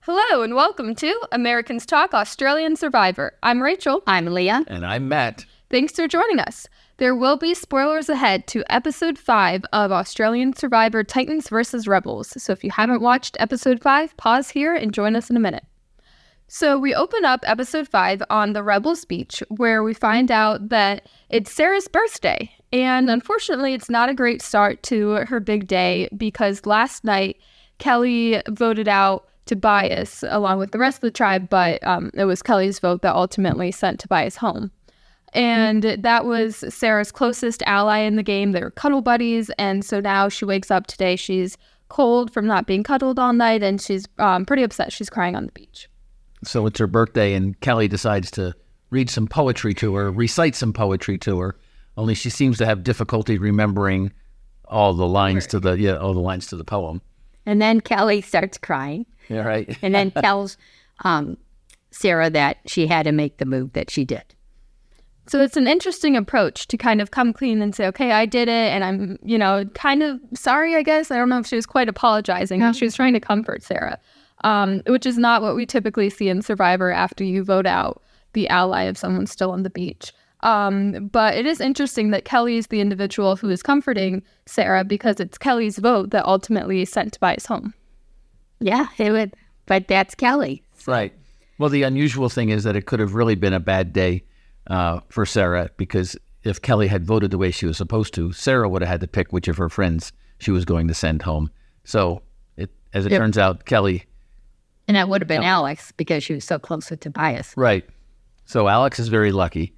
Hello and welcome to Americans Talk Australian Survivor. I'm Rachel. I'm Leah. And I'm Matt. Thanks for joining us. There will be spoilers ahead to Episode 5 of Australian Survivor Titans vs. Rebels. So if you haven't watched Episode 5, pause here and join us in a minute. So we open up Episode 5 on the Rebels Beach, where we find out that it's Sarah's birthday. And unfortunately, it's not a great start to her big day because last night, Kelly voted out Tobias along with the rest of the tribe, but it was Kelly's vote that ultimately sent Tobias home. And that was Sarah's closest ally in the game. They were cuddle buddies, and so now she wakes up today. She's cold from not being cuddled all night, and she's pretty upset. She's crying on the beach. So it's her birthday, and Kelly decides to read some poetry to her, recite some poetry to her, only she seems to have difficulty remembering all the lines to the poem. And then Kelly starts crying. Yeah, right. And then tells Sarah that she had to make the move that she did. So it's an interesting approach to kind of come clean and say, okay, I did it, and I'm, kind of sorry, I guess. I don't know if she was quite apologizing, but she was trying to comfort Sarah, which is not what we typically see in Survivor after you vote out the ally of someone still on the beach. But it is interesting that Kelly is the individual who is comforting Sarah because it's Kelly's vote that ultimately sent Tobias home. Yeah, but that's Kelly. Right. Well, the unusual thing is that it could have really been a bad day for Sarah, because if Kelly had voted the way she was supposed to, Sarah would have had to pick which of her friends she was going to send home. So, as it turns out, Kelly... And that would have been Alex, because she was so close with Tobias. Right. So Alex is very lucky.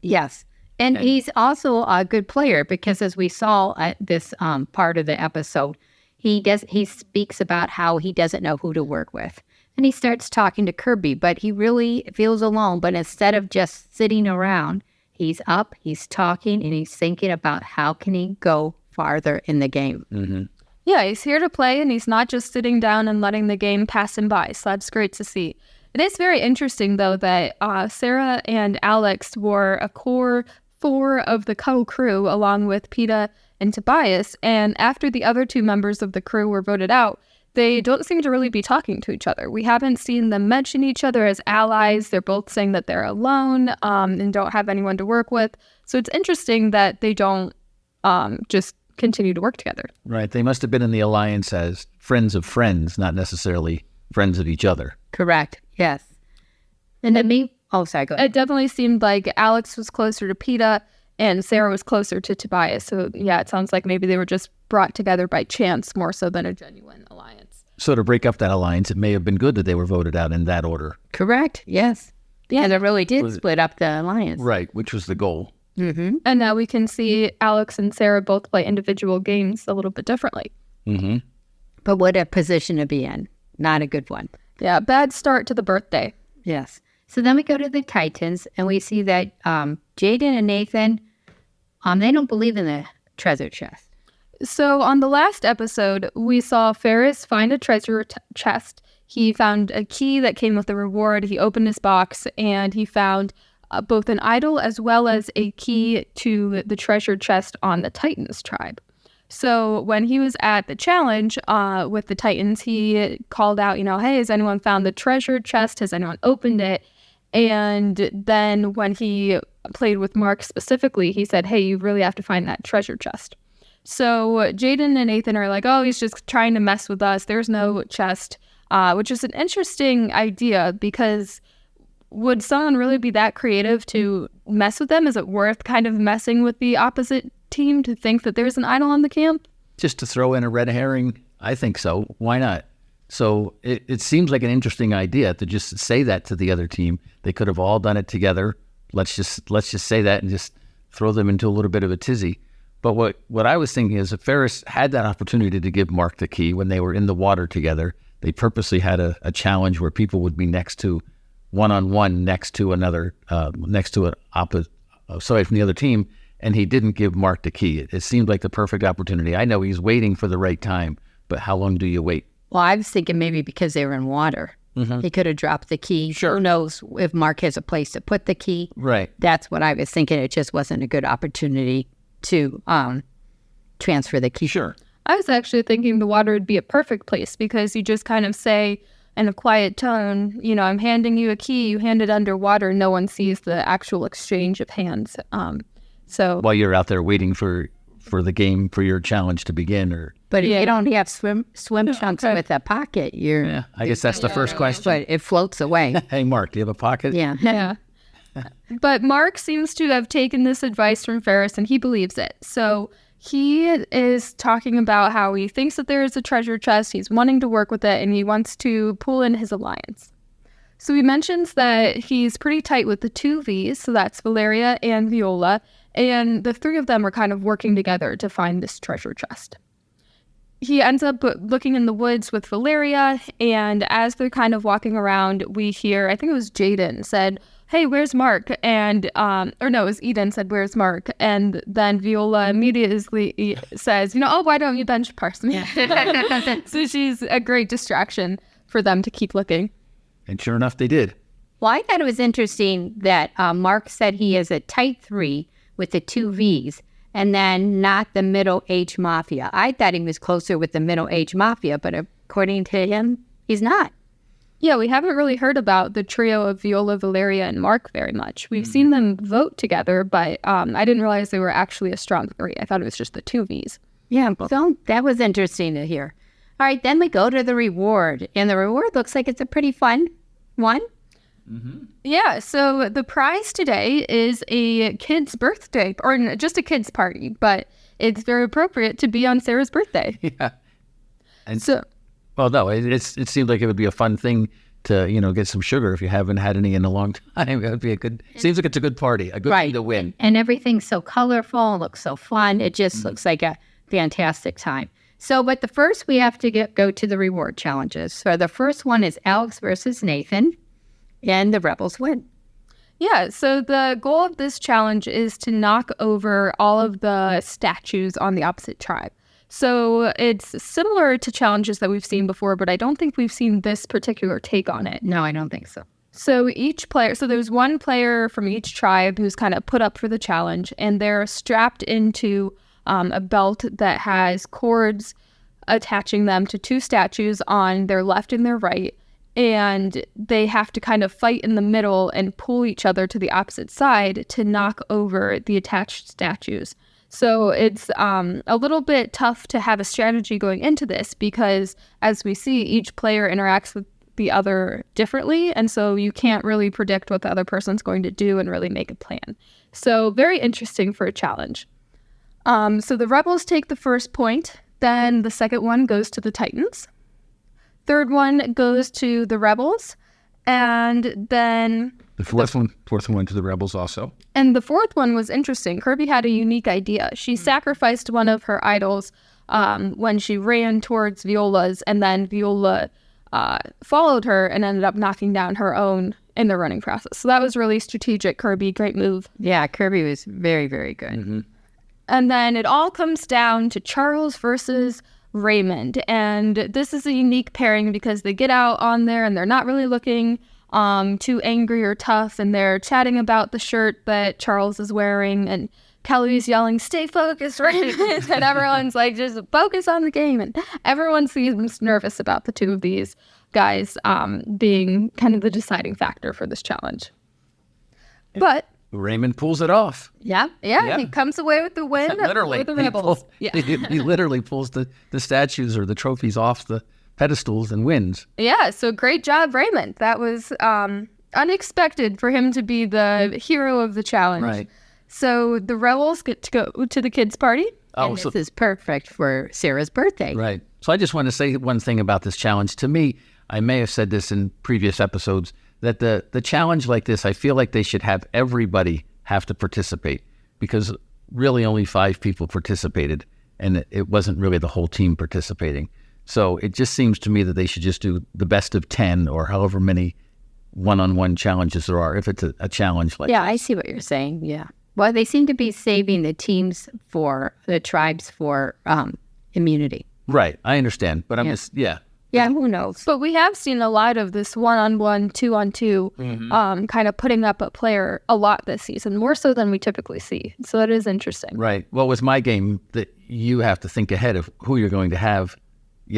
Yes. And he's also a good player, because as we saw at this part of the episode, he speaks about how he doesn't know who to work with. And he starts talking to Kirby, but he really feels alone. But instead of just sitting around, he's up, he's talking, and he's thinking about how can he go farther in the game. Mm-hmm. Yeah, he's here to play, and he's not just sitting down and letting the game pass him by. So that's great to see. It is very interesting, though, that Sarah and Alex were a core 4 of the cuddle crew, along with Peta and Tobias. And after the other 2 members of the crew were voted out, they don't seem to really be talking to each other. We haven't seen them mention each other as allies. They're both saying that they're alone and don't have anyone to work with. So it's interesting that they don't just continue to work together. Right. They must have been in the alliance as friends of friends, not necessarily friends of each other. Correct. Yes. And then sorry, go ahead. It definitely seemed like Alex was closer to Peta and Sarah was closer to Tobias. So yeah, it sounds like maybe they were just brought together by chance more so than a genuine alliance. So to break up that alliance, it may have been good that they were voted out in that order. Correct. Yes. Yeah, and it really did split up the alliance. Right, which was the goal. Mm-hmm. And now we can see Alex and Sarah both play individual games a little bit differently. Mm-hmm. But what a position to be in. Not a good one. Yeah, bad start to the birthday. Yes. So then we go to the Titans, and we see that Jaden and Nathan, they don't believe in the treasure chest. So on the last episode, we saw Ferris find a treasure chest. He found a key that came with a reward. He opened his box, and he found both an idol as well as a key to the treasure chest on the Titans tribe. So when he was at the challenge with the Titans, he called out, hey, has anyone found the treasure chest? Has anyone opened it? And then when he played with Mark specifically, he said, hey, you really have to find that treasure chest. So Jaden and Nathan are like, oh, he's just trying to mess with us. There's no chest, which is an interesting idea because would someone really be that creative to mess with them? Is it worth kind of messing with the opposite team to think that there's an idol on the camp? Just to throw in a red herring, I think so. Why not? So it seems like an interesting idea to just say that to the other team. They could have all done it together. Let's just say that and just throw them into a little bit of a tizzy. But what I was thinking is if Ferris had that opportunity to give Mark the key when they were in the water together, they purposely had a challenge where people would be next to one-on-one next to another, next to an opposite, sorry, from the other team, and he didn't give Mark the key. It seemed like the perfect opportunity. I know he's waiting for the right time, but how long do you wait? Well, I was thinking maybe because they were in water. Mm-hmm. He could have dropped the key. Sure. Who knows if Mark has a place to put the key. Right. That's what I was thinking. It just wasn't a good opportunity to transfer the key. Sure. I was actually thinking the water would be a perfect place because you just kind of say, in a quiet tone, I'm handing you a key, you hand it underwater, no one sees the actual exchange of hands. So while you're out there waiting for the game, for your challenge to begin, but if you don't have swim trunks with a pocket, I guess that's the first question. But it floats away. Hey, Mark, do you have a pocket? Yeah. But Mark seems to have taken this advice from Ferris, and he believes it. So he is talking about how he thinks that there is a treasure chest, he's wanting to work with it, and he wants to pull in his alliance. So he mentions that he's pretty tight with the two Vs, so that's Valeria and Viola, and the three of them are kind of working together to find this treasure chest. He ends up looking in the woods with Valeria, and as they're kind of walking around, we hear, I think it was Jaden said, "Hey, where's Mark?" And, or no, it was Eden said, "Where's Mark?" And then Viola immediately says, why don't you bench parse me? So she's a great distraction for them to keep looking. And sure enough, they did. Well, I thought it was interesting that Mark said he is a tight 3 with the two Vs, and then not the middle-aged mafia. I thought he was closer with the middle-aged mafia, but according to him, he's not. Yeah, we haven't really heard about the trio of Viola, Valeria, and Mark very much. We've seen them vote together, but I didn't realize they were actually a strong 3. I thought it was just the two Vs. Yeah, so that was interesting to hear. All right, then we go to the reward, and the reward looks like it's a pretty fun one. Mm-hmm. Yeah, so the prize today is a kid's birthday, or just a kid's party, but it's very appropriate to be on Sarah's birthday. Yeah. And so, well, no, it seemed like it would be a fun thing to, get some sugar if you haven't had any in a long time. It would be seems like it's a good party, a good thing to win. And everything's so colorful, looks so fun. It just looks like a fantastic time. So, but the first we have to go to the reward challenges. So the first one is Alex versus Nathan, and the Rebels win. Yeah, so the goal of this challenge is to knock over all of the statues on the opposite tribe. So it's similar to challenges that we've seen before, but I don't think we've seen this particular take on it. No, I don't think so. So there's one player from each tribe who's kind of put up for the challenge, and they're strapped into a belt that has cords attaching them to two statues on their left and their right. And they have to kind of fight in the middle and pull each other to the opposite side to knock over the attached statues. So it's a little bit tough to have a strategy going into this because, as we see, each player interacts with the other differently. And so you can't really predict what the other person's going to do and really make a plan. So very interesting for a challenge. So the Rebels take the first point. Then the second one goes to the Titans. Third one goes to the Rebels. And then the fourth one to the Rebels also. And the fourth one was interesting. Kirby had a unique idea. She sacrificed one of her idols when she ran towards Viola's, and then Viola followed her and ended up knocking down her own in the running process. So that was really strategic, Kirby. Great move. Yeah, Kirby was very, very good. Mm-hmm. And then it all comes down to Charles versus Raymond. And this is a unique pairing because they get out on there and they're not really looking too angry or tough, and they're chatting about the shirt that Charles is wearing, and Kelly's yelling, "Stay focused," right? And everyone's like, just focus on the game, and everyone seems nervous about the two of these guys being kind of the deciding factor for this challenge. But Raymond pulls it off. Yeah. He comes away with the win. Literally, with the Rebels. He literally pulls the statues or the trophies off the pedestals and wins. Yeah, so great job, Raymond. That was unexpected for him to be the hero of the challenge. Right. So the Rebels get to go to the kids' party. And this is perfect for Sarah's birthday. Right. So I just want to say one thing about this challenge. To me, I may have said this in previous episodes, that the challenge like this, I feel like they should have everybody have to participate, because really only 5 people participated, and it wasn't really the whole team participating. So it just seems to me that they should just do the best of 10 or however many one-on-one challenges there are, if it's a challenge like Yeah, this. I see what you're saying. Yeah. Well, they seem to be saving the teams for the tribes for immunity. Right. I understand. But I'm just, Yeah, who knows? But we have seen a lot of this one-on-one, two-on-two kind of putting up a player a lot this season, more so than we typically see. So that is interesting. Right. Well, with my game, that you have to think ahead of who you're going to have,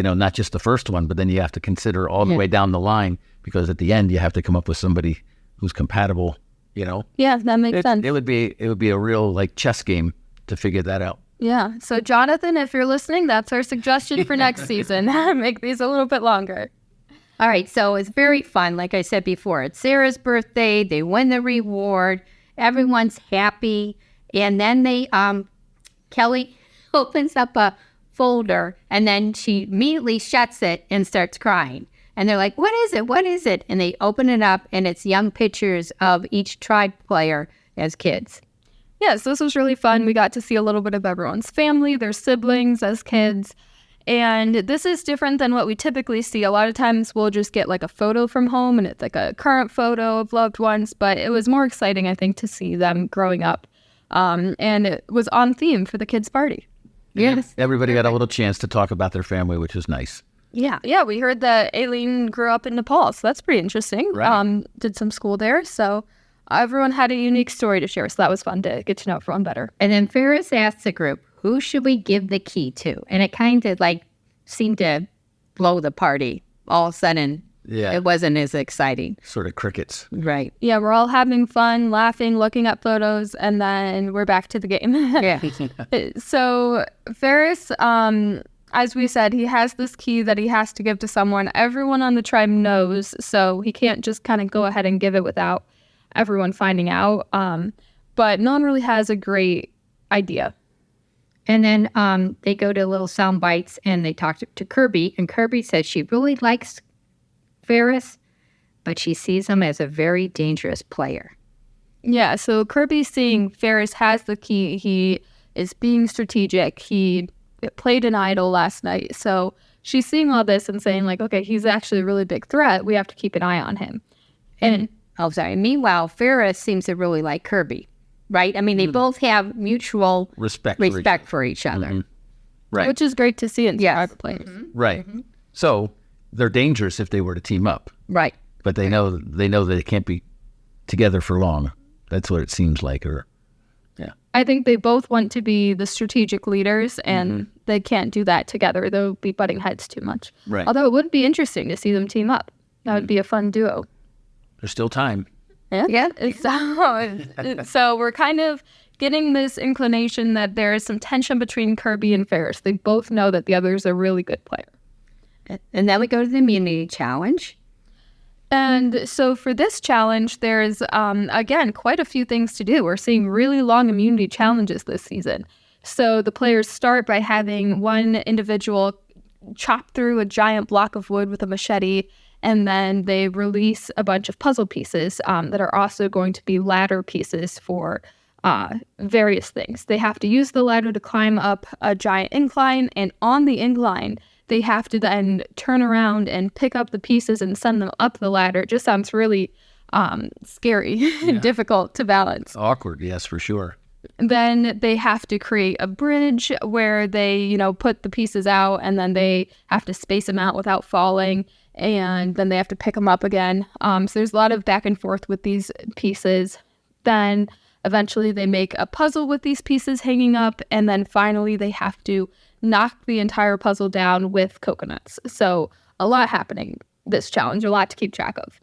not just the first one, but then you have to consider all the way down the line, because at the end you have to come up with somebody who's compatible, Yeah, that makes sense. It would be a real like chess game to figure that out. Yeah. So Jonathan, if you're listening, that's our suggestion for next season. Make these a little bit longer. All right, so it's very fun. Like I said before, it's Sarah's birthday. They win the reward. Everyone's happy. And then Kelly opens up a folder, and then she immediately shuts it and starts crying. And they're like, what is it? What is it? And they open it up, and it's young pictures of each tribe player as kids. Yes, this was really fun. We got to see a little bit of everyone's family, their siblings as kids. And this is different than what we typically see. A lot of times we'll just get like a photo from home, and it's like a current photo of loved ones. But it was more exciting, I think, to see them growing up. And it was on theme for the kids' party. Yes. Everybody got a little chance to talk about their family, which is nice. Yeah. Yeah, we heard that Aileen grew up in Nepal, so that's pretty interesting. Right. Did some school there, so everyone had a unique story to share, so that was fun to get to know everyone better. And then Ferris asked the group, who should we give the key to? And it kind of like seemed to blow the party. All of a sudden, it wasn't as exciting. Sort of crickets. Right. Yeah, we're all having fun, laughing, looking at photos, and then we're back to the game. Yeah. So Ferris, as we said, he has this key that he has to give to someone. Everyone on the tribe knows, so he can't just kind of go ahead and give it without everyone finding out. But no one really has a great idea. And then they go to little sound bites, and they talk to Kirby, and Kirby says she really likes Ferris, but she sees him as a very dangerous player. Yeah, so Kirby's seeing Ferris has the key. He is being strategic. He played an idol last night. So she's seeing all this and saying, like, okay, he's actually a really big threat. We have to keep an eye on him. And meanwhile, Ferris seems to really like Kirby, right? I mean, they both have mutual respect for each other. Mm-hmm. Right. Which is great to see in private players. Mm-hmm. Right. Mm-hmm. So they're dangerous if they were to team up. Right. But they know that they can't be together for long. That's what it seems like. I think they both want to be the strategic leaders, and they can't do that together. They'll be butting heads too much. Right. Although it would be interesting to see them team up. That would be a fun duo. There's still time. Yeah. So we're kind of getting this inclination that there is some tension between Kirby and Ferris. They both know that the other is a really good player. And then we go to the immunity challenge. And so for this challenge, there's, again, quite a few things to do. We're seeing really long immunity challenges this season. So the players start by having one individual chop through a giant block of wood with a machete, and then they release a bunch of puzzle pieces that are also going to be ladder pieces for various things. They have to use the ladder to climb up a giant incline, and on the incline, they have to then turn around and pick up the pieces and send them up the ladder. It just sounds really scary and difficult to balance. Awkward, yes, for sure. Then they have to create a bridge where they, put the pieces out, and then they have to space them out without falling, and then they have to pick them up again. So there's a lot of back and forth with these pieces. Then eventually they make a puzzle with these pieces hanging up, and then finally they have to knock the entire puzzle down with coconuts. So a lot happening this challenge, a lot to keep track of.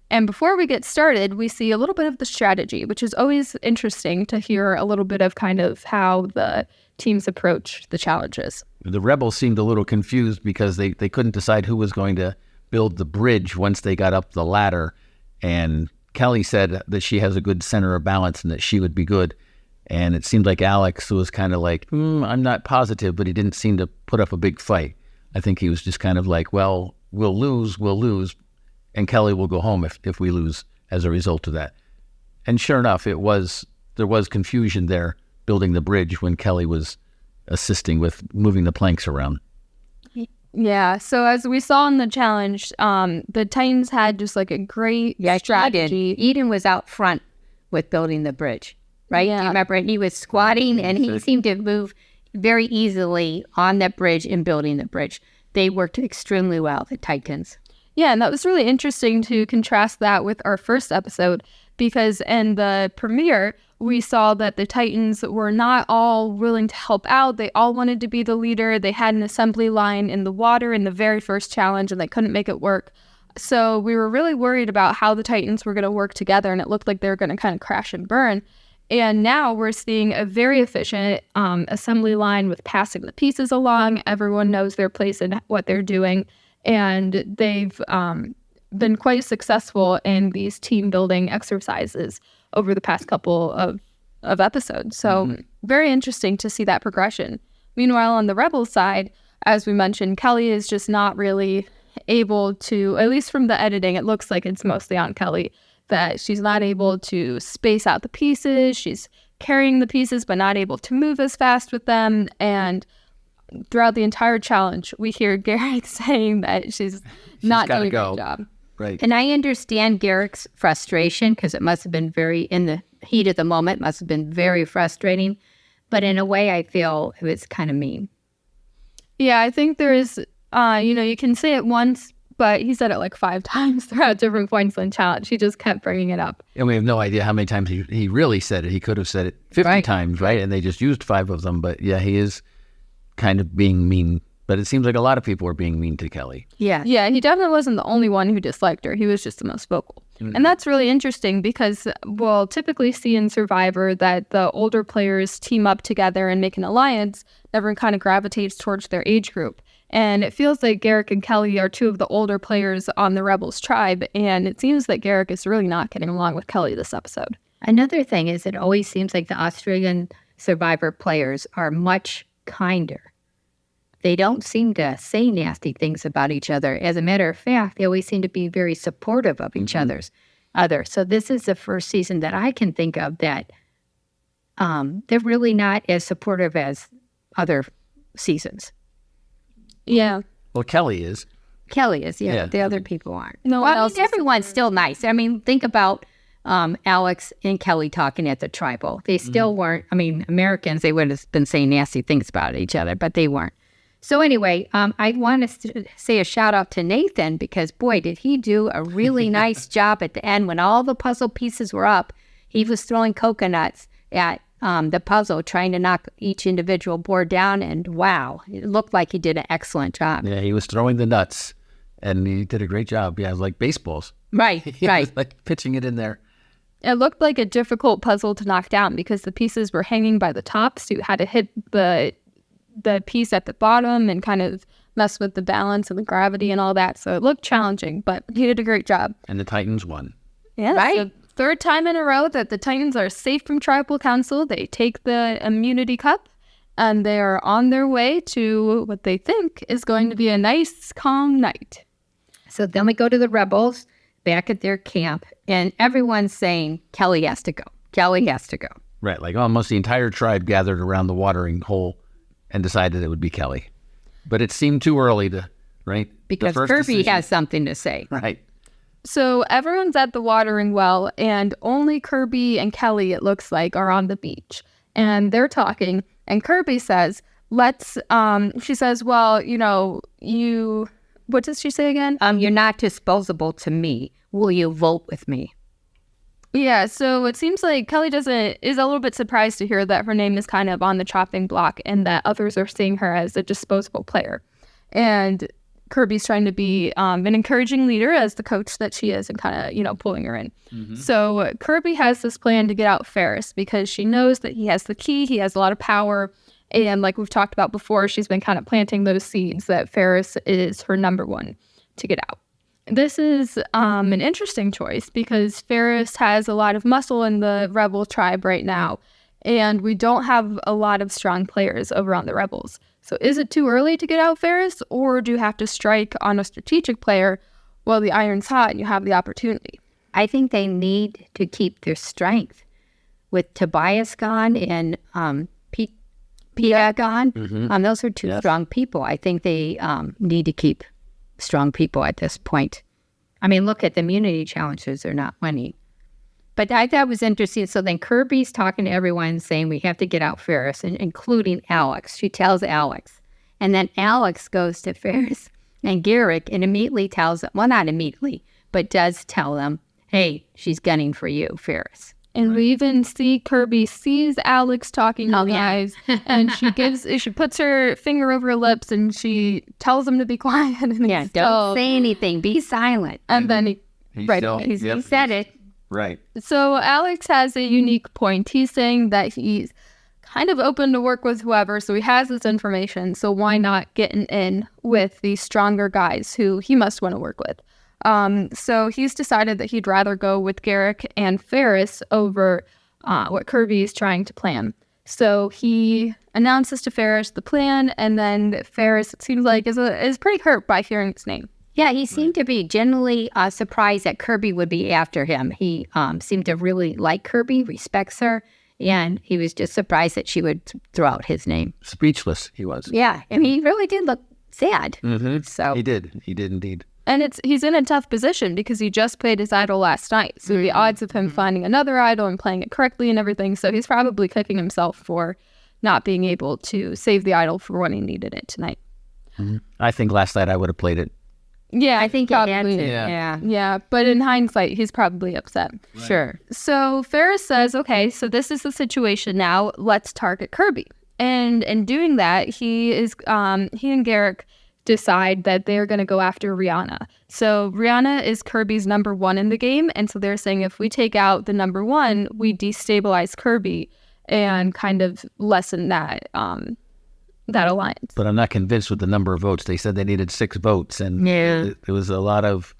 And before we get started, we see a little bit of the strategy, which is always interesting to hear a little bit of kind of how the teams approach the challenges. The rebels seemed a little confused because they couldn't decide who was going to build the bridge once they got up the ladder. And Kelly said that she has a good center of balance and that she would be good. And it seemed like Alex was kind of like, I'm not positive, but he didn't seem to put up a big fight. I think he was just kind of like, well, we'll lose, and Kelly will go home if we lose as a result of that. And sure enough, there was confusion there building the bridge when Kelly was assisting with moving the planks around. Yeah, so as we saw in the challenge, the Titans had just like a great strategy. Eden was out front with building the bridge. Right? Yeah. Do you remember? He was squatting, and he seemed to move very easily on that bridge and building the bridge. They worked extremely well, the Titans. Yeah, and that was really interesting to contrast that with our first episode, because in the premiere, we saw that the Titans were not all willing to help out. They all wanted to be the leader. They had an assembly line in the water in the very first challenge, and they couldn't make it work. So we were really worried about how the Titans were going to work together, and it looked like they were going to kind of crash and burn. And now we're seeing a very efficient assembly line with passing the pieces along. Everyone knows their place and what they're doing. And they've been quite successful in these team building exercises over the past couple of episodes. So very interesting to see that progression. Meanwhile, on the Rebels side, as we mentioned, Kelly is just not really able to, at least from the editing, it looks like it's mostly on Kelly, that she's not able to space out the pieces. She's carrying the pieces, but not able to move as fast with them. And throughout the entire challenge, we hear Garrick saying that she's not doing a good job. Right. And I understand Garrick's frustration because it must have been very, in the heat of the moment, must have been very frustrating. But in a way, I feel it was kind of mean. Yeah, I think there is, you can say it once, but he said it like 5 times throughout different points in the challenge. He just kept bringing it up. And we have no idea how many times he really said it. He could have said it 50 times, right? And they just used 5 of them. But yeah, he is kind of being mean. But it seems like a lot of people were being mean to Kelly. Yeah. Yeah, he definitely wasn't the only one who disliked her. He was just the most vocal. And that's really interesting because we'll typically see in Survivor that the older players team up together and make an alliance. Everyone kind of gravitates towards their age group. And it feels like Garrick and Kelly are 2 of the older players on the Rebels tribe. And it seems that Garrick is really not getting along with Kelly this episode. Another thing is it always seems like the Australian Survivor players are much kinder. They don't seem to say nasty things about each other. As a matter of fact, they always seem to be very supportive of each other. So this is the first season that I can think of that they're really not as supportive as other seasons. Yeah. Well, Kelly is. Kelly is, yeah. The other people aren't. No well, one else everyone's still nice. I mean, think about Alex and Kelly talking at the tribal. They still weren't, Americans, they would have been saying nasty things about each other, but they weren't. So anyway, I want to say a shout out to Nathan because, boy, did he do a really nice job at the end. When all the puzzle pieces were up, he was throwing coconuts at the puzzle, trying to knock each individual board down. And wow, it looked like he did an excellent job. Yeah, he was throwing the nuts and he did a great job. Yeah, it was like baseballs. Right, right. Like pitching it in there. It looked like a difficult puzzle to knock down because the pieces were hanging by the top. So you had to hit the piece at the bottom and kind of mess with the balance and the gravity and all that. So it looked challenging, but he did a great job. And the Titans won. Yeah, right. So 3rd time in a row that the Titans are safe from tribal council. They take the immunity cup and they are on their way to what they think is going to be a nice, calm night. So then we go to the Rebels back at their camp and everyone's saying, Kelly has to go. Kelly has to go. Right. Like almost the entire tribe gathered around the watering hole and decided it would be Kelly. But it seemed too early to, right? Because Kirby has something to say. Right. So everyone's at the watering well, and only Kirby and Kelly, it looks like, are on the beach. And they're talking, and Kirby says, she says, well, what does she say again? You're not disposable to me. Will you vote with me? Yeah, so it seems like Kelly is a little bit surprised to hear that her name is kind of on the chopping block and that others are seeing her as a disposable player. And Kirby's trying to be an encouraging leader as the coach that she is and kind of, pulling her in. Mm-hmm. So Kirby has this plan to get out Ferris because she knows that he has the key, he has a lot of power. And like we've talked about before, she's been kind of planting those seeds that Ferris is her number one to get out. This is an interesting choice because Ferris has a lot of muscle in the Rebel tribe right now, and we don't have a lot of strong players over on the Rebels. So is it too early to get out Ferris, or do you have to strike on a strategic player while the iron's hot and you have the opportunity? I think they need to keep their strength. With Tobias gone and Pia gone, those are 2 strong people. I think they need to keep strong people at this point. I mean, look at the immunity challenges, they're not winning. But I thought it was interesting. So then Kirby's talking to everyone saying we have to get out Ferris, and including Alex. She tells Alex. And then Alex goes to Ferris and Garrick and immediately tells them, well, not immediately, but does tell them, hey, she's gunning for you, Ferris. And we even see Kirby sees Alex talking to the guys, and she puts her finger over her lips and she tells him to be quiet. And don't say anything. Be silent. And then he said it. Right. So Alex has a unique point. He's saying that he's kind of open to work with whoever, so he has this information. So why not get in with the stronger guys who he must want to work with? So he's decided that he'd rather go with Garrick and Ferris over what Kirby is trying to plan. So he announces to Ferris the plan, and then Ferris, it seems like, is pretty hurt by hearing his name. Yeah, he seemed to be genuinely surprised that Kirby would be after him. He seemed to really like Kirby, respects her, and he was just surprised that she would throw out his name. Speechless, he was. Yeah, and he really did look sad. Mm-hmm. So He did indeed. And he's in a tough position because he just played his idol last night. So the odds of him finding another idol and playing it correctly and everything. So he's probably kicking himself for not being able to save the idol for when he needed it tonight. Mm-hmm. I think last night I would have played it. Yeah, I think probably. Yeah. But in hindsight, he's probably upset. Right. Sure. So Ferris says, okay, so this is the situation now. Let's target Kirby. And in doing that, he and Garrick decide that they're going to go after Rihanna. So Rihanna is Kirby's number one in the game. And so they're saying if we take out the number one, we destabilize Kirby and kind of lessen that alliance. But I'm not convinced with the number of votes. They said they needed 6 votes, and there was a lot of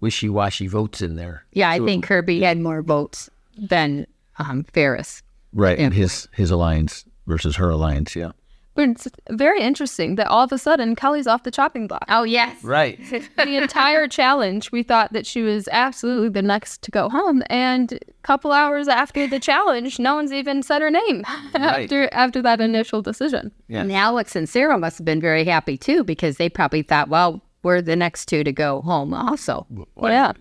wishy-washy votes in there. Yeah, I think Kirby had more votes than Ferris. Right, in his alliance versus her alliance, yeah. But it's very interesting that all of a sudden Kelly's off the chopping block. Oh, yes. Right. The entire challenge, we thought that she was absolutely the next to go home. And a couple hours after the challenge, no one's even said her name after that initial decision. Yeah. And Alex and Sarah must have been very happy, too, because they probably thought, well, we're the next two to go home also. Well, yeah.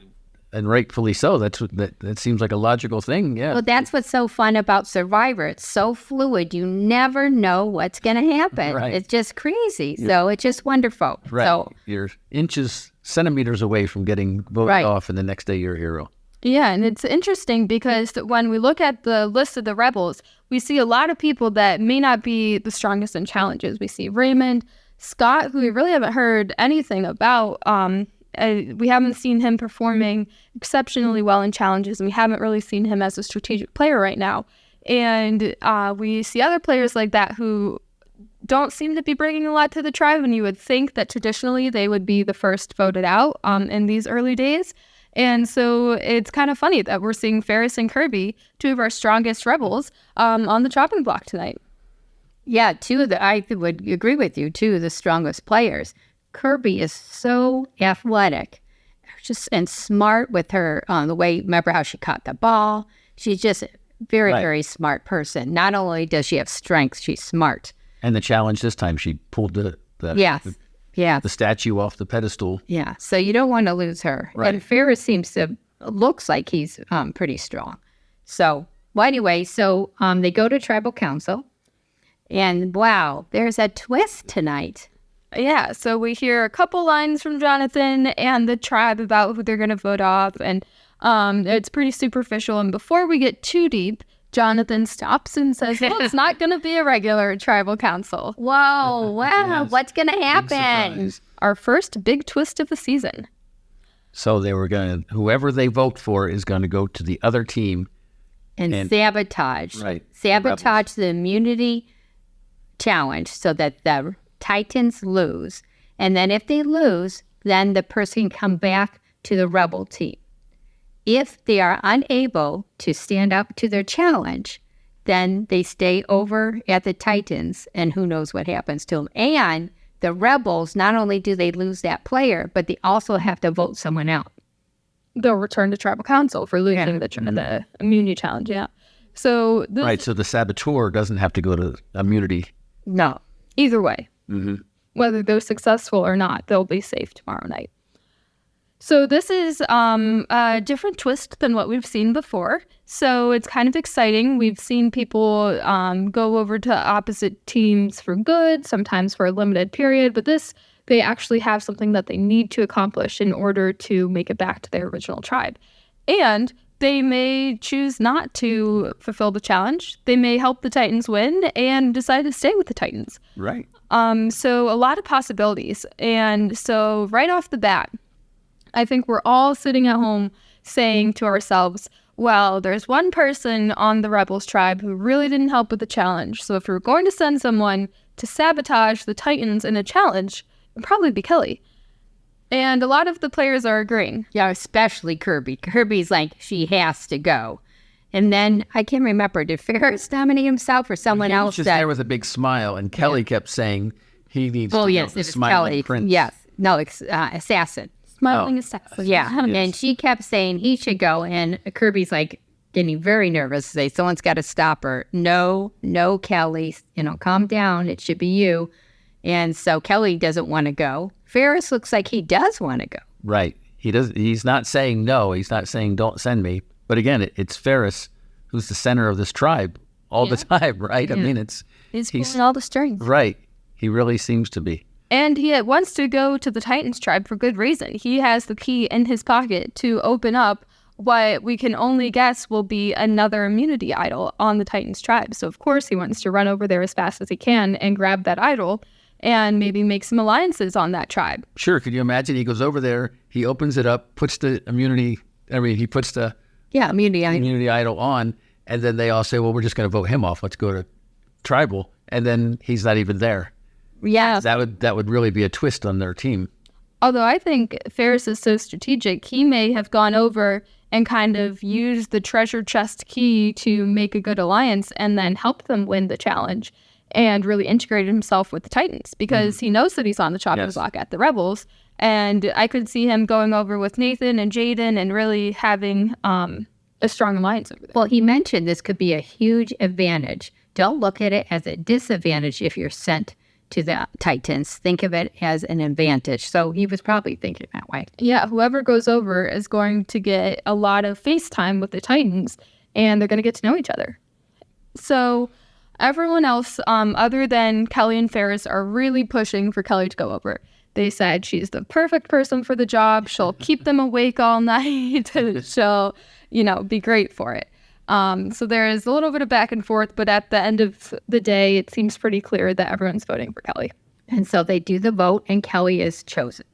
And rightfully so. That seems like a logical thing, yeah. Well, that's what's so fun about Survivor. It's so fluid. You never know what's going to happen. Right. It's just crazy. So it's just wonderful. Right. So, you're centimeters away from getting voted off, and the next day you're a hero. Yeah, and it's interesting because when we look at the list of the rebels, we see a lot of people that may not be the strongest in challenges. We see Raymond, Scott, who we really haven't heard anything about. We haven't seen him performing exceptionally well in challenges, and we haven't really seen him as a strategic player right now. And we see other players like that who don't seem to be bringing a lot to the tribe, and you would think that traditionally they would be the first voted out in these early days. And so it's kind of funny that we're seeing Ferris and Kirby, two of our strongest rebels, on the chopping block tonight. Yeah, I would agree with you, two of the strongest players. Kirby is so athletic and smart with her the way, remember how she caught the ball? She's just a very, very smart person. Not only does she have strength, she's smart. And the challenge this time, she pulled the statue off the pedestal. Yeah, so you don't want to lose her. Right. And Ferris looks like he's pretty strong. So, well, anyway, they go to tribal council. And wow, there's a twist tonight. Yeah, so we hear a couple lines from Jonathan and the tribe about who they're going to vote off, and it's pretty superficial. And before we get too deep, Jonathan stops and says, well, it's not going to be a regular tribal council. Whoa, wow, Yes. what's going to happen? Our first big twist of the season. So whoever they vote for is going to go to the other team. And sabotage. Right. Sabotage the immunity challenge so that the Titans lose. And then if they lose, then the person can come back to the rebel team. If they are unable to stand up to their challenge, then they stay over at the Titans, and who knows what happens to them. And the rebels, not only do they lose that player, but they also have to vote someone out. They'll return to tribal council for losing the immunity challenge, So so the saboteur doesn't have to go to immunity. No. Either way, whether they're successful or not, they'll be safe tomorrow night. So this is a different twist than what we've seen before. So it's kind of exciting. We've seen people go over to opposite teams for good, sometimes for a limited period. But they actually have something that they need to accomplish in order to make it back to their original tribe. And they may choose not to fulfill the challenge. They may help the Titans win and decide to stay with the Titans. Right. So a lot of possibilities. And so right off the bat, I think we're all sitting at home saying to ourselves, well, there's one person on the Rebels tribe who really didn't help with the challenge. So if we're going to send someone to sabotage the Titans in a challenge, it'd probably be Kelly. And a lot of the players are agreeing. Yeah, especially Kirby. Kirby's like, she has to go. And then, I can't remember, did Ferris nominate himself or someone He was else? just there with a big smile, and Kelly kept saying he needs to yes, go. it was Smiling Kelly. Prince. Yes. No, assassin. Smiling assassin. Yeah. Yes. And she kept saying he should go. And Kirby's like getting very nervous. Say, someone's got to stop her. No, Kelly. Calm down. It should be you. And so Kelly doesn't want to go. Ferris looks like he does want to go. Right. He does. He's not saying no. He's not saying don't send me. But again, it's Ferris who's the center of this tribe all the time, right? I mean, He's pulling all the strings. right. He really seems to be. And he wants to go to the Titans tribe for good reason. He has the key in his pocket to open up what we can only guess will be another immunity idol on the Titans tribe. So, of course, he wants to run over there as fast as he can and grab that idol and maybe make some alliances on that tribe. Sure. Could you imagine? He goes over there, he opens it up, puts the immunity, he puts the immunity idol on, and then they all say, well, we're just going to vote him off. Let's go to tribal. And then he's not even there. Yeah. That would really be a twist on their team. Although I think Ferris is so strategic, he may have gone over and kind of used the treasure chest key to make a good alliance and then help them win the challenge and really integrated himself with the Titans because he knows that he's on the chopping block at the Rebels. And I could see him going over with Nathan and Jaden and really having a strong alliance over there. Well, he mentioned this could be a huge advantage. Don't look at it as a disadvantage if you're sent to the Titans. Think of it as an advantage. So he was probably thinking that way. Yeah, whoever goes over is going to get a lot of face time with the Titans, and they're going to get to know each other. So everyone else, other than Kelly and Ferris, are really pushing for Kelly to go over. They said she's the perfect person for the job. She'll keep them awake all night. She'll, be great for it. So there is a little bit of back and forth, but at the end of the day, it seems pretty clear that everyone's voting for Kelly. And so they do the vote, and Kelly is chosen.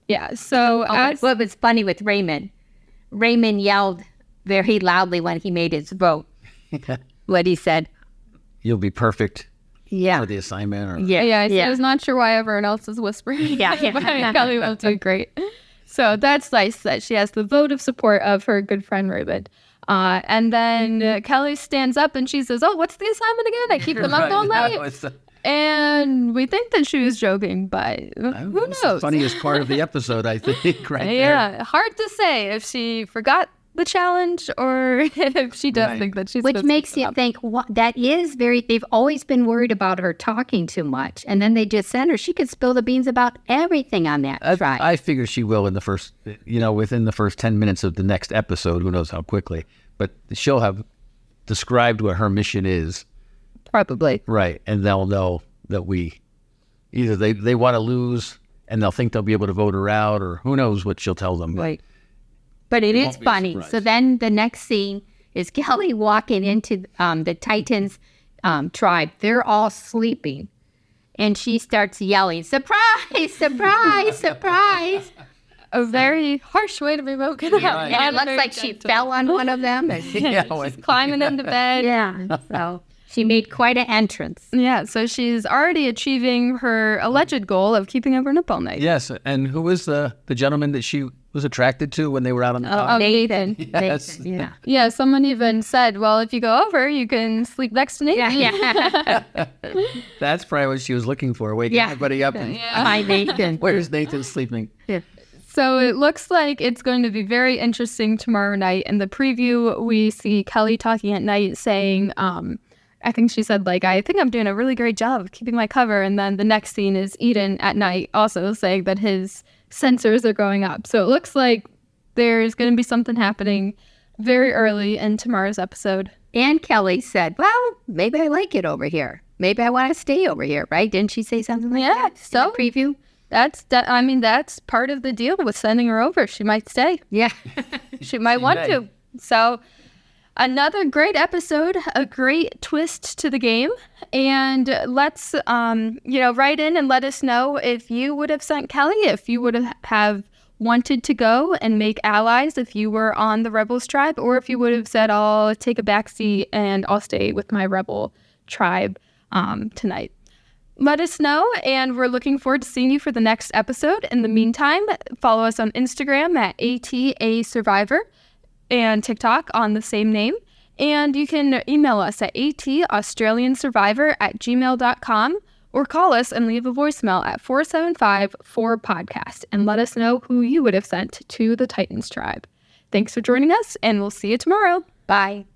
Yeah, so what was funny with Raymond yelled very loudly when he made his vote. What he said. You'll be perfect Yeah. for the assignment. Or... I was not sure why everyone else was whispering. But Kelly will do great. So that's nice that she has the vote of support of her good friend Raymond. And then Kelly stands up and she says, oh, what's the assignment again? I keep them up all night. And we think that she was joking, but who knows? The funniest part of the episode, I think, right there. Hard to say if she forgot the challenge or if she does think that she's Which makes you think, that is they've always been worried about her talking too much. And then they just sent her. She could spill the beans about everything on that tribe. I figure she will in the first, within the first 10 minutes of the next episode, who knows how quickly. But she'll have described what her mission is. Probably. Right. And they'll know that either they want to lose and they'll think they'll be able to vote her out, or who knows what she'll tell them. Right. But it is funny. So then the next scene is Kelly walking into the Titans tribe. They're all sleeping. And she starts yelling, surprise, surprise, surprise. A very harsh way to be woken up. Right. And it looks like she fell on one of them. She's climbing into bed. Yeah. So she made quite an entrance. Yeah. So she's already achieving her alleged goal of keeping everyone up all night. Yes. And who was the gentleman that she was attracted to when they were out on the Oh, Nathan. Yes. Nathan, yeah. Yeah, someone even said, well, if you go over, you can sleep next to Nathan. Yeah. That's probably what she was looking for, waking everybody up. Hi, Nathan. Where's Nathan sleeping? Yeah. So it looks like it's going to be very interesting tomorrow night. In the preview, we see Kelly talking at night saying, I think she said, I think I'm doing a really great job of keeping my cover. And then the next scene is Eden at night also saying that his sensors are going up. So it looks like there's going to be something happening very early in tomorrow's episode. And Kelly said, well, maybe I like it over here. Maybe I want to stay over here, right? Didn't she say something like that in the preview? That's part of the deal with sending her over. She might stay. Yeah. She might want to. So another great episode, a great twist to the game. And let's, write in and let us know if you would have sent Kelly, if you would have wanted to go and make allies if you were on the Rebels tribe, or if you would have said, I'll take a backseat and I'll stay with my Rebel tribe tonight. Let us know, and we're looking forward to seeing you for the next episode. In the meantime, follow us on Instagram at ATA Survivor and TikTok on the same name. And you can email us at ataustraliansurvivor@gmail.com or call us and leave a voicemail at 475-4podcast and let us know who you would have sent to the Titans tribe. Thanks for joining us, and we'll see you tomorrow. Bye.